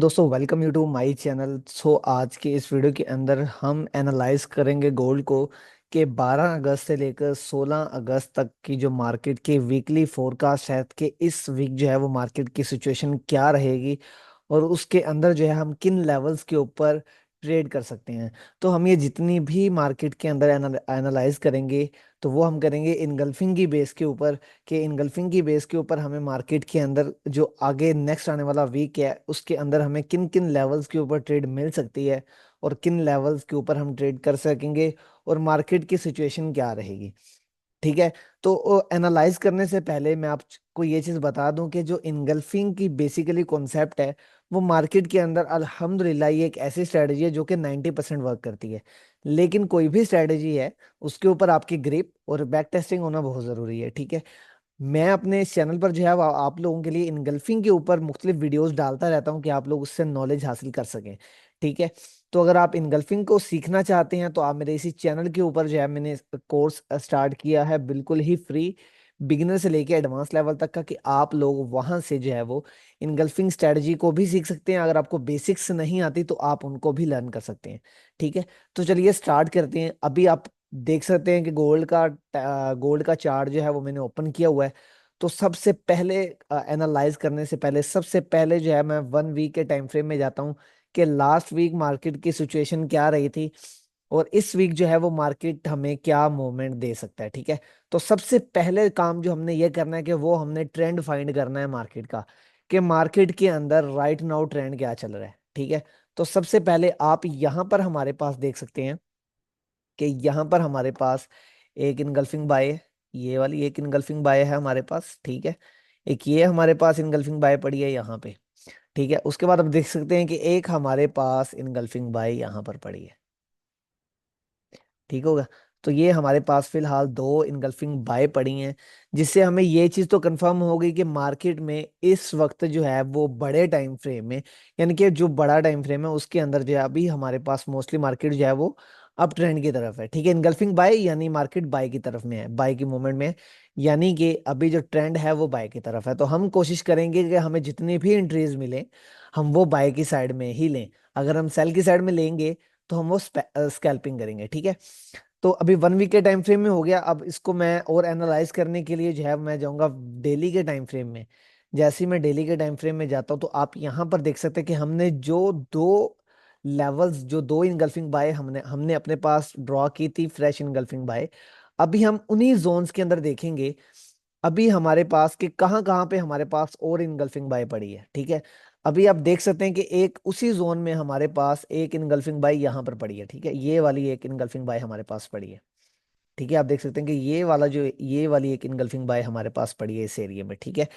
दोस्तों welcome you to my channel. आज के इस वीडियो के अंदर हम एनालाइज करेंगे गोल्ड को कि 12 अगस्त से लेकर 16 अगस्त तक की जो मार्केट की वीकली फोरकास्ट है कि इस वीक जो है वो मार्केट की सिचुएशन क्या रहेगी और उसके अंदर जो है हम किन लेवल्स के ऊपर ट्रेड कर सकते हैं। तो हम ये जितनी भी मार्केट के अंदर एनालाइज करेंगे तो वो हम करेंगे इनगल्फिंग की बेस के ऊपर कि इनगल्फिंग की बेस के ऊपर हमें मार्केट के अंदर जो आगे नेक्स्ट आने वाला वीक है उसके अंदर हमें किन किन लेवल्स के ऊपर ट्रेड मिल सकती है और किन लेवल्स के ऊपर हम ट्रेड कर सकेंगे और मार्केट की सिचुएशन क्या रहेगी। ठीक है। तो एनालाइज करने से पहले मैं आपको ये चीज बता दूं कि जो इनगल्फिंग की बेसिकली कॉन्सेप्ट है वो मार्केट के अंदर अल्हम्दुलिल्लाह ये एक ऐसी स्ट्रेटजी है जो कि 90% वर्क करती है। लेकिन कोई भी स्ट्रेटजी है उसके ऊपर आपकी ग्रिप और बैक टेस्टिंग होना बहुत जरूरी है। ठीक है। मैं अपने इस चैनल पर जो है वो आप लोगों के लिए इनगल्फिंग के ऊपर मुख्तलिफ वीडियोस डालता रहता हूँ कि आप लोग उससे नॉलेज हासिल कर सकें। ठीक है। तो अगर आप इनगल्फिंग को सीखना चाहते हैं तो आप मेरे इसी चैनल के ऊपर जो है मैंने कोर्स स्टार्ट किया है बिल्कुल ही फ्री, बिगिनर से लेके एडवांस लेवल तक का, कि आप लोग वहां से जो है वो इनगल्फिंग स्ट्रेटजी को भी सीख सकते हैं। अगर आपको बेसिक्स नहीं आती तो आप उनको भी लर्न कर सकते हैं। ठीक है। तो चलिए स्टार्ट करते हैं। अभी आप देख सकते हैं कि गोल्ड का चार्ट जो है वो मैंने ओपन किया हुआ है। तो सबसे पहले एनालाइज करने से पहले सबसे पहले जो है मैं 1 वीक के टाइम फ्रेम में जाता हूँ कि लास्ट वीक मार्केट की सिचुएशन क्या रही थी और इस वीक जो है वो मार्केट हमें क्या मूवमेंट दे सकता है। ठीक है। तो सबसे पहले काम जो हमने ये करना है कि वो हमने ट्रेंड फाइंड करना है मार्केट का, कि मार्केट के अंदर राइट नाउ ट्रेंड क्या चल रहा है। ठीक है। तो सबसे पहले आप यहां पर हमारे पास देख सकते हैं कि यहाँ पर हमारे पास एक इनगल्फिंग बाय है, ये वाली एक इनगल्फिंग बाय है हमारे पास। ठीक है। एक ये हमारे पास इनगल्फिंग बाय पड़ी है यहाँ पे। ठीक है। उसके बाद आप देख सकते हैं कि एक हमारे पास इनगल्फिंग बाय यहाँ पर पड़ी है। ठीक होगा। तो ये हमारे पास फिलहाल दो इनगल्फिंग बाय पड़ी हैं, जिससे हमें ये चीज तो कंफर्म हो गई कि मार्केट में इस वक्त जो है वो बड़े टाइम फ्रेम में, यानी कि जो बड़ा टाइम फ्रेम है उसके अंदर जो है अभी हमारे पास मोस्टली मार्केट जो है वो अप ट्रेंड की तरफ है। ठीक है। इनगल्फिंग बाय यानी मार्केट बाय की तरफ में है, बाय की मूवमेंट में है। यानी कि अभी जो ट्रेंड है वो बाय की तरफ है। तो हम कोशिश करेंगे कि हमें जितनी भी एंट्रीज मिले हम वो बाय की साइड में ही लें। अगर हम सेल की साइड में लेंगे तो हम वो स्कैल्पिंग करेंगे। ठीक है। तो अभी 1 वीक के टाइम फ्रेम में हो गया। अब इसको मैं और एनालाइज करने के लिए जो है मैं जाऊंगा डेली के टाइम फ्रेम में। जैसे ही मैं डेली के टाइम फ्रेम में जाता हूँ तो आप यहाँ पर देख सकते हैं कि हमने जो दो लेवल्स, जो दो इनगल्फिंग बाय हमने हमने अपने पास ड्रॉ की थी, फ्रेश इनगल्फिंग बाय, अभी हम उन्हीं जोन्स के अंदर देखेंगे अभी हमारे पास कि कहाँ कहाँ पे हमारे पास और इनगल्फिंग बाय पड़ी है। ठीक है। अभी आप देख सकते हैं कि एक उसी जोन में हमारे पास एक इनगल्फिंग बाय यहाँ पर पड़ी है। ठीक है। ये वाली एक इनगल्फिंग बाय हमारे पास पड़ी है। ठीक है। आप देख सकते हैं कि ये वाली एक इनगल्फिंग बाय हमारे पास पड़ी है इस एरिया में। ठीक है।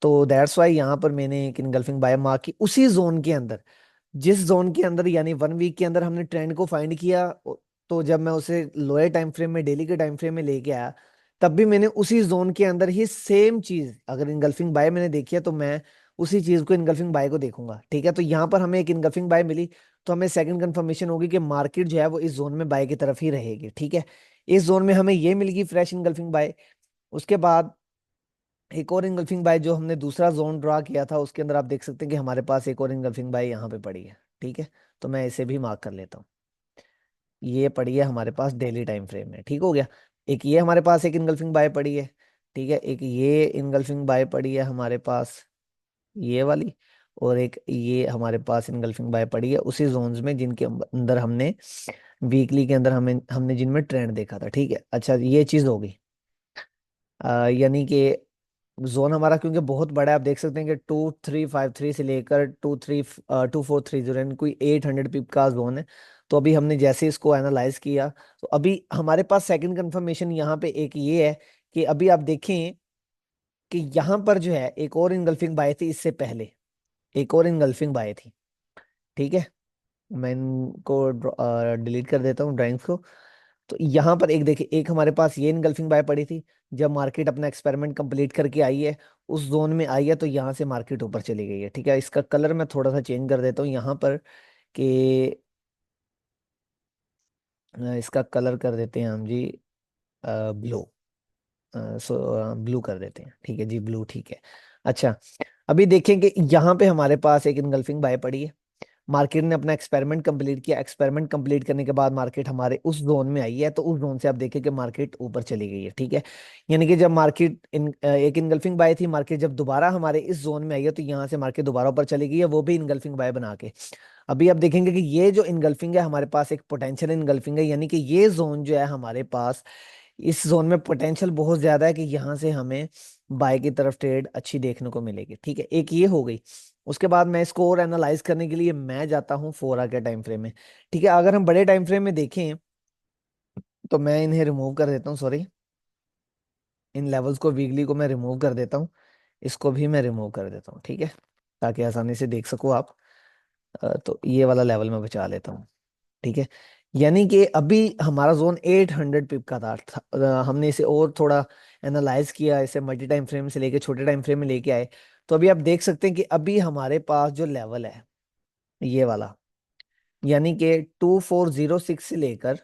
तो दैट्स वाई यहाँ पर मैंने एक इनगल्फिंग बाय मार्क की उसी जोन के अंदर, जिस जोन के अंदर यानी 1 वीक के अंदर हमने ट्रेंड को फाइंड किया। तो जब मैं उसे लोअर टाइम फ्रेम में, डेली के टाइम फ्रेम में लेके आया, तब भी मैंने उसी जोन के अंदर ही सेम चीज, अगर इनगल्फिंग बाय मैंने देखी है तो मैं उसी चीज को इनगल्फिंग बाय को देखूंगा। ठीक है। तो यहाँ पर हमें एक इनगल्फिंग बाय मिली तो हमें सेकंड कंफर्मेशन होगी कि मार्केट जो है वो इस जोन में बाय की तरफ ही रहेगी। ठीक है। इस जोन में हमें ये मिल गई फ्रेश इनगल्फिंग बाय। उसके बाद एक और इनगल्फिंग बाय जो हमने दूसरा जोन ड्रा किया था उसके अंदर आप देख सकते हैं कि हमारे पास एक और इनगल्फिंग बाय यहाँ पे पड़ी है। ठीक है। तो मैं इसे भी मार्क कर लेता हूँ। ये पड़ी है हमारे पास डेली टाइम फ्रेम में। ठीक हो गया। एक ये हमारे पास एक इनगल्फिंग बाय पड़ी है। ठीक है। एक ये इनगल्फिंग बाय पड़ी है हमारे पास, ये वाली। और एक ये हमारे पास इनगल्फिंग बाय पड़ी है उसी जोन्स में जिनके अंदर हमने वीकली के अंदर हमें हमने जिनमें ट्रेंड देखा था। ठीक है। अच्छा, ये चीज हो गई। यानी कि जोन हमारा क्योंकि बहुत बड़ा है, आप देख सकते हैं कि 2353 से लेकर 2430, यानी कोई 800 पिप का जोन है। तो अभी हमने जैसे इसको एनालाइज किया तो अभी हमारे पास सेकंड कंफर्मेशन यहाँ पे एक ये है कि अभी आप देखें कि यहाँ पर जो है एक और इनगल्फिंग बाय थी इससे पहले, एक और इनगल्फिंग बाय थी। ठीक है। मैं इनको डिलीट कर देता हूँ ड्राइंग्स को। तो यहाँ पर एक देखिए, एक हमारे पास ये इनगल्फिंग बाय पड़ी थी जब मार्केट अपना एक्सपेरिमेंट कंप्लीट करके आई है, उस जोन में आई है तो यहाँ से मार्केट ऊपर चली गई है। ठीक है। इसका कलर मैं थोड़ा सा चेंज कर देता हूँ यहाँ पर कि इसका कलर कर देते हैं हम जी ब्लू। सो ब्लू कर देते हैं। ठीक है जी, ब्लू। ठीक है। अच्छा, अभी देखें कि यहाँ पे हमारे पास एक इनगल्फिंग बाय पड़ी है। मार्केट ने अपना एक्सपेरिमेंट कंप्लीट किया, एक्सपेरिमेंट कंप्लीट करने के बाद मार्केट हमारे उस जोन में आई है, तो उस जोन से आप देखें कि मार्केट ऊपर चली गई है, ठीक है। यानी कि जब मार्केट एक इनगल्फिंग बाय थी, मार्केट जब दोबारा हमारे इस जोन में आई है, तो यहाँ से मार्केट दोबारा ऊपर चली गई है, वो भी इनगल्फिंग बाय बना के। अभी आप देखेंगे कि ये जो इनगल्फिंग है हमारे पास एक पोटेंशियल इनगल्फिंग है, यानी कि ये जोन जो है हमारे पास, इस जोन में पोटेंशियल बहुत ज्यादा है कि यहाँ से हमें बाय की तरफ ट्रेड अच्छी देखने को मिलेगी, ठीक है। एक ये हो गई। उसके बाद मैं इसको और एनालाइज करने के लिए मैं जाता हूँ 4 आवर के टाइम फ्रेम में, ठीक है। अगर हम बड़े टाइम फ्रेम में देखें तो मैं इन्हें रिमूव कर देता हूँ, सॉरी, इन लेवल्स को, वीकली को मैं रिमूव कर देता हूँ, इसको भी मैं रिमूव कर देता हूँ, ठीक है, ताकि आसानी से देख सको आप। तो ये वाला लेवल मैं बचा लेता हूँ, ठीक है। यानी कि अभी हमारा जोन 800 पिप का हमने इसे और थोड़ा एनालाइज किया, इसे मल्टी टाइम फ्रेम से लेके छोटे टाइम फ्रेम में लेके आए। तो अभी आप देख सकते हैं कि अभी हमारे पास जो लेवल है ये वाला, यानी कि 2406 से लेकर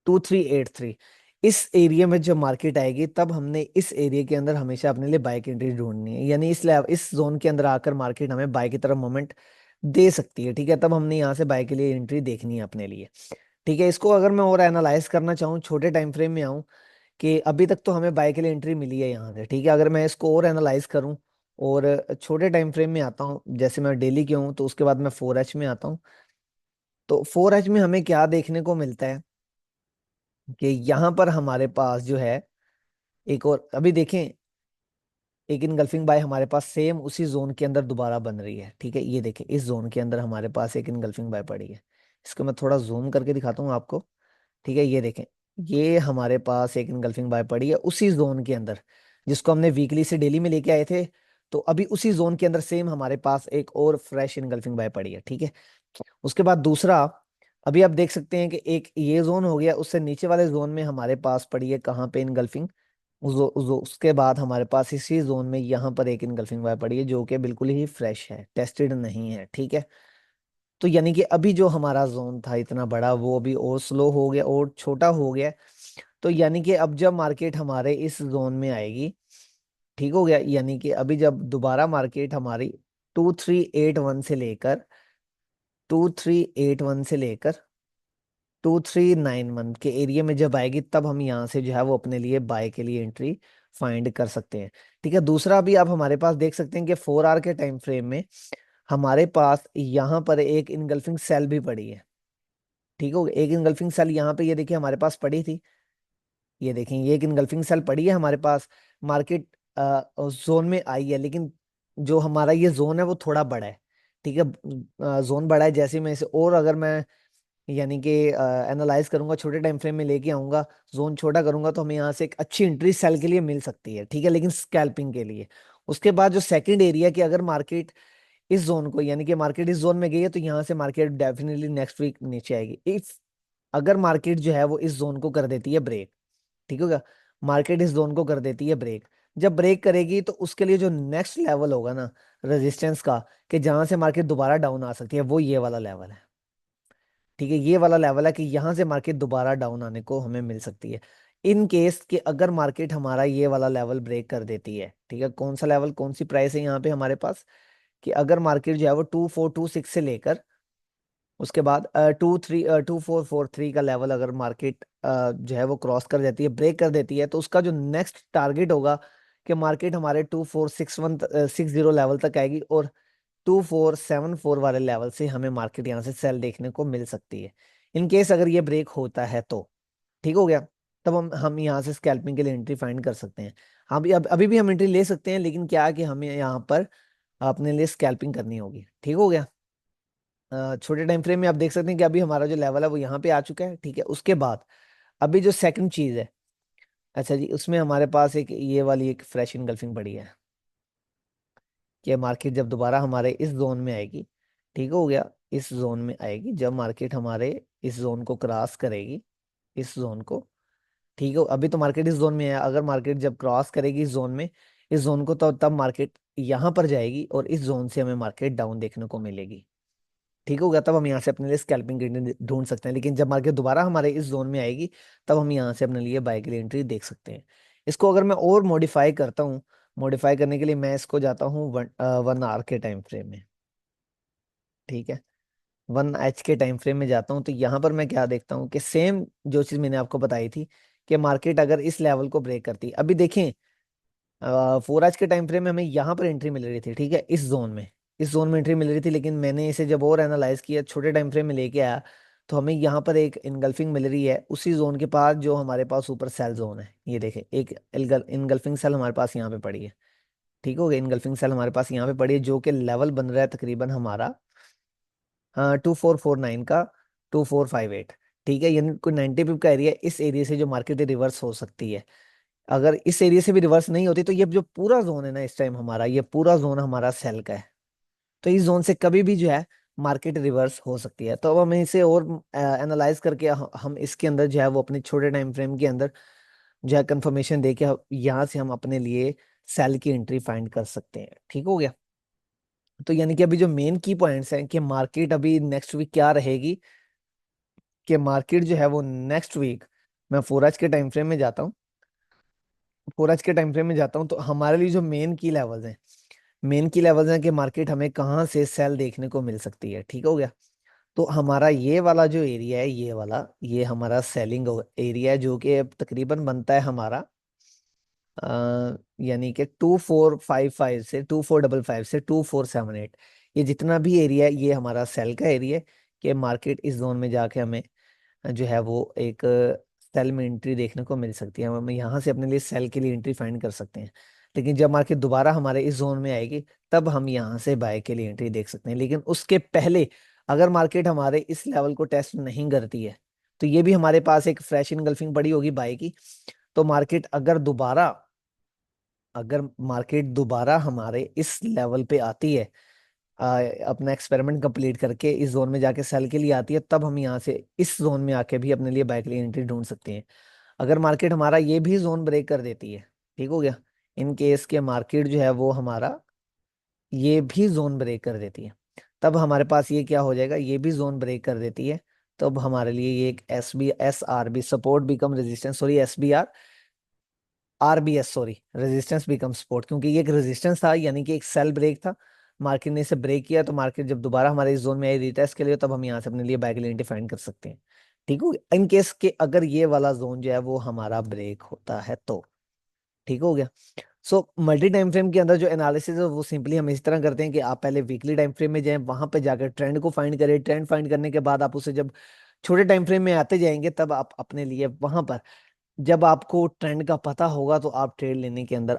2383, इस एरिया में जब मार्केट आएगी तब हमने इस एरिया के अंदर हमेशा अपने लिए बाय की एंट्री ढूंढनी है। यानी इस जोन के अंदर आकर मार्केट हमें बाय की तरफ मोमेंट दे सकती है, ठीक है। तब हमने यहाँ से बाय के लिए एंट्री देखनी है अपने लिए, ठीक है। इसको अगर मैं और एनालाइज करना चाहूँ, छोटे टाइम फ्रेम में आऊँ, कि अभी तक तो हमें बाय के लिए एंट्री मिली है यहाँ से, ठीक है। अगर मैं इसको और एनालाइज करूँ और छोटे टाइम फ्रेम में आता हूँ, जैसे मैं डेली के हूँ, तो उसके बाद मैं 4H में आता हूँ। तो 4H में हमें क्या देखने को मिलता है कि यहाँ पर हमारे पास जो है एक और, अभी देखें, एक इनगल्फिंग बाय हमारे पास सेम उसी जोन के अंदर दोबारा बन रही है, ठीक है। ये देखें, इस जोन के अंदर हमारे पास एक इनगल्फिंग बाय पड़ी है। इसको मैं थोड़ा जूम करके दिखाता हूँ आपको, ठीक है। ये देखें, ये हमारे पास एक इनगल्फिंग बाय पड़ी है उसी जोन के अंदर, जिसको हमने वीकली से डेली में लेके आए थे। तो अभी उसी जोन के अंदर सेम हमारे पास एक और फ्रेश इनगल्फिंग बाय पड़ी है, ठीक है। उसके बाद दूसरा, अभी आप देख सकते हैं कि एक ये जोन हो गया, उससे नीचे वाले जोन में हमारे पास पड़ी है कहाँ पे इनगल्फिंग, उसके बाद हमारे पास इसी जोन में यहाँ पर एक इनगल्फिंग वायर पड़ी है, जो कि बिल्कुल ही फ्रेश है, टेस्टेड नहीं है, ठीक है। तो यानी कि अभी जो हमारा जोन था इतना बड़ा, वो अभी और स्लो हो गया और छोटा हो गया। तो यानी कि अब जब मार्केट हमारे इस जोन में आएगी, ठीक हो गया, यानी कि अभी जब दोबारा मार्केट हमारी 2381 से लेकर 2391 के एरिया में जब आएगी, तब हम यहाँ से जो है वो अपने लिए बाय के लिए एंट्री फाइंड कर सकते हैं, ठीक है। दूसरा भी आप हमारे पास देख सकते हैं कि 4 आवर के टाइम फ्रेम में हमारे पास यहाँ पर एक इनगल्फिंग सेल भी पड़ी है, ठीक हो गया। एक इनगल्फिंग सेल यहाँ पे, ये देखिए, हमारे पास पड़ी थी। ये देखें, ये एक इनगल्फिंग सेल पड़ी है हमारे पास। मार्केट जोन में आई है, लेकिन जो हमारा ये जोन है वो थोड़ा बड़ा है, ठीक है। जोन बड़ा है, जैसे मैं इसे और अगर मैं यानी कि एनालाइज करूंगा, छोटे टाइम फ्रेम में लेके आऊंगा, जोन छोटा करूंगा, तो हमें यहाँ से एक अच्छी एंट्री सेल के लिए मिल सकती है, ठीक है, लेकिन स्कैल्पिंग के लिए। उसके बाद जो सेकंड एरिया की, अगर मार्केट इस जोन को, यानी कि मार्केट इस जोन में गई है, तो यहाँ से मार्केट डेफिनेटली नेक्स्ट वीक नीचे आएगी। इफ अगर मार्केट जो है वो इस जोन को कर देती है ब्रेक, ठीक होगा, मार्केट इस जोन को कर देती है ब्रेक, जब ब्रेक करेगी तो उसके लिए जो नेक्स्ट लेवल होगा ना रेजिस्टेंस का, कि जहां से मार्केट दोबारा डाउन आ सकती है, वो ये वाला लेवल है, ठीक है। ये वाला लेवल है कि यहाँ से मार्केट दोबारा डाउन आने को हमें मिल सकती है, इन केस कि अगर मार्केट हमारा ये वाला लेवल ब्रेक कर देती है, ठीक है। कौन सा लेवल, कौन सी प्राइस है यहाँ पे हमारे पास, कि अगर मार्केट जो है वो 2426 से लेकर उसके बाद 2443 का लेवल अगर मार्केट जो है वो क्रॉस कर देती है, ब्रेक कर देती है, तो उसका जो नेक्स्ट टारगेट होगा कि मार्केट हमारे 246160 लेवल तक आएगी, और 2474 वाले लेवल से हमें मार्केट यहाँ से सेल देखने को मिल सकती है। इन केस अगर ये ब्रेक होता है तो, ठीक हो गया, तब हम यहाँ से स्कैल्पिंग के लिए एंट्री फाइंड कर सकते हैं। हाँ भी, अभी भी हम एंट्री ले सकते हैं, लेकिन क्या है कि हमें यहाँ पर अपने लिए स्कैल्पिंग करनी होगी, ठीक हो गया। छोटे टाइम फ्रेम में आप देख सकते हैं कि अभी हमारा जो लेवल है वो यहाँ पे आ चुका है, ठीक है। उसके बाद अभी जो सेकंड चीज है, अच्छा जी, उसमें हमारे पास एक ये वाली एक फ्रेश इनगल्फिंग पड़ी है, कि मार्केट जब दोबारा हमारे इस जोन में आएगी, ठीक हो गया, इस जोन में आएगी, जब मार्केट हमारे इस जोन को क्रॉस करेगी, इस जोन को, ठीक है। अभी तो मार्केट इस जोन में है, अगर मार्केट जब क्रॉस करेगी इस जोन में, इस जोन को, तो तब मार्केट यहाँ पर जाएगी, और इस जोन से हमें मार्केट डाउन देखने को मिलेगी, ठीक हो गया। तब हम यहाँ से अपने लिए स्कैल्पिंग की एंट्री ढूंढ सकते हैं, लेकिन जब मार्केट दोबारा हमारे इस जोन में आएगी, तब हम यहाँ से अपने लिए बाय के लिए एंट्री देख सकते हैं। इसको अगर मैं और मॉडिफाई करता हूँ, मॉडिफाई करने के लिए मैं इसको जाता हूँ 1 आवर के टाइम फ्रेम में। ठीक है, 1 एच के टाइम फ्रेम में जाता हूँ, तो यहाँ पर मैं क्या देखता हूँ कि सेम जो चीज़ मैंने आपको बताई थी कि मार्केट अगर इस लेवल को ब्रेक करती, अभी देखें 4 एच के टाइम फ्रेम में हमें यहाँ पर एंट्री मिल रही थी, ठीक है, इस जोन में एंट्री मिल रही थी, लेकिन मैंने इसे जब और एनालाइज किया, छोटे टाइम फ्रेम में लेके आया, तो हमें यहाँ पर एक इनगल्फिंग मिल रही है उसी जोन के पास जो हमारे पास ऊपर सेल जोन है। ये देखें, एक इनगल्फिंग सेल हमारे पास यहाँ पे पड़ी है। ठीक हो गया, इनगल्फिंग सेल हमारे पास यहाँ पे पड़ी है, जो कि लेवल बन रहा है तकरीबन हमारा 2449 का 2458। ठीक है, यानी कोई 90 पिप का एरिया, इस एरिया से जो मार्केट रिवर्स हो सकती है। अगर इस एरिया से भी रिवर्स नहीं होती, तो ये जो पूरा जोन है ना इस टाइम हमारा, ये पूरा जोन हमारा सेल का है। तो इस जोन से कभी भी जो है मार्केट रिवर्स हो सकती है। तो अब हमें इसे और एनालाइज करके हम इसके अंदर जो है वो अपने छोटे टाइम फ्रेम के अंदर जो है कंफर्मेशन दे के यहाँ से हम अपने लिए सेल की एंट्री फाइंड कर सकते हैं। ठीक हो गया। तो यानी कि अभी जो मेन की पॉइंट्स हैं कि मार्केट अभी नेक्स्ट वीक क्या रहेगी, कि मार्केट जो है वो नेक्स्ट वीक, मैं 4 एच के टाइम फ्रेम में जाता हूँ, 4 एच के टाइम फ्रेम में जाता हूँ, तो हमारे लिए जो मेन की लेवल्स हैं कि मार्केट हमें कहाँ से सेल देखने को मिल सकती है। ठीक हो गया। तो हमारा ये वाला जो एरिया है, ये वाला, ये हमारा सेलिंग एरिया है, जो कि तकरीबन बनता है हमारा यानी कि 2455 से 2455 से 2478, ये जितना भी एरिया है ये हमारा सेल का एरिया है, कि मार्केट इस जोन में जाके हमें जो है वो एक सेल में एंट्री देखने को मिल सकती है। हम यहाँ से अपने लिए सेल के लिए एंट्री फाइंड कर सकते हैं। लेकिन जब मार्केट दोबारा हमारे इस जोन में आएगी, तब हम यहाँ से बाय के लिए एंट्री देख सकते हैं। लेकिन उसके पहले अगर मार्केट हमारे इस लेवल को टेस्ट नहीं करती है, तो ये भी हमारे पास एक फ्रेश इनगल्फिंग पड़ी होगी बाय की। तो मार्केट अगर मार्केट दोबारा हमारे इस लेवल पे आती है, अपना एक्सपेरिमेंट कंप्लीट करके इस जोन में जाके सेल के लिए आती है, तब हम यहाँ से इस जोन में आके भी अपने लिए बाय के लिए एंट्री ढूंढ सकते हैं। अगर मार्केट हमारा ये भी जोन ब्रेक कर देती है, ठीक हो गया, इन केस के मार्केट जो है वो हमारा ये भी जोन ब्रेक कर देती है, तब हमारे पास ये क्या हो जाएगा, ये भी जोन ब्रेक कर देती है, तब हमारे लिए ये एक SR भी support become resistance, sorry RBS, sorry resistance become support, क्योंकि ये एक रेजिस्टेंस था, यानी कि एक सेल ब्रेक था, मार्केट ने इसे ब्रेक किया, तो मार्केट जब दोबारा हमारे इस जोन में आई रिटेस्ट के लिए, तब हम यहाँ से अपने लिए बाय के लिए डिफाइन कर सकते हैं। ठीक हो गया, इन केस के अगर ये वाला जोन जो है वो हमारा ब्रेक होता है तो। ठीक हो गया। सो मल्टी टाइम फ्रेम के अंदर जो एनालिसिस है वो सिंपली हम इस तरह करते हैं कि आप पहले वीकली टाइम फ्रेम में जाएं, वहां पे जाकर ट्रेंड को फाइंड करें, ट्रेंड फाइंड करने के बाद आप उसे जब छोटे टाइम फ्रेम में आते जाएंगे, तब आप अपने लिए वहां पर जब आपको ट्रेंड का पता होगा, तो आप ट्रेड लेने के अंदर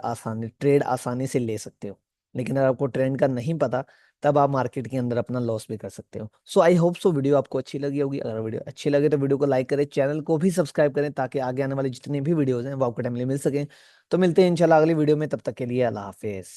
ट्रेड आसानी से ले सकते हो। लेकिन अगर आपको ट्रेंड का नहीं पता, तब आप मार्केट के अंदर अपना लॉस भी कर सकते हो। सो आई होप सो वीडियो आपको अच्छी लगी होगी। अगर वीडियो अच्छी लगे तो वीडियो को लाइक करें, चैनल को भी सब्सक्राइब करें, ताकि आगे आने वाली जितनी भी वीडियोज हैं वो आपको टाइमली मिल सकें। तो मिलते हैं इंशाल्लाह अगली वीडियो में, तब तक के लिए अल्लाह हाफिज।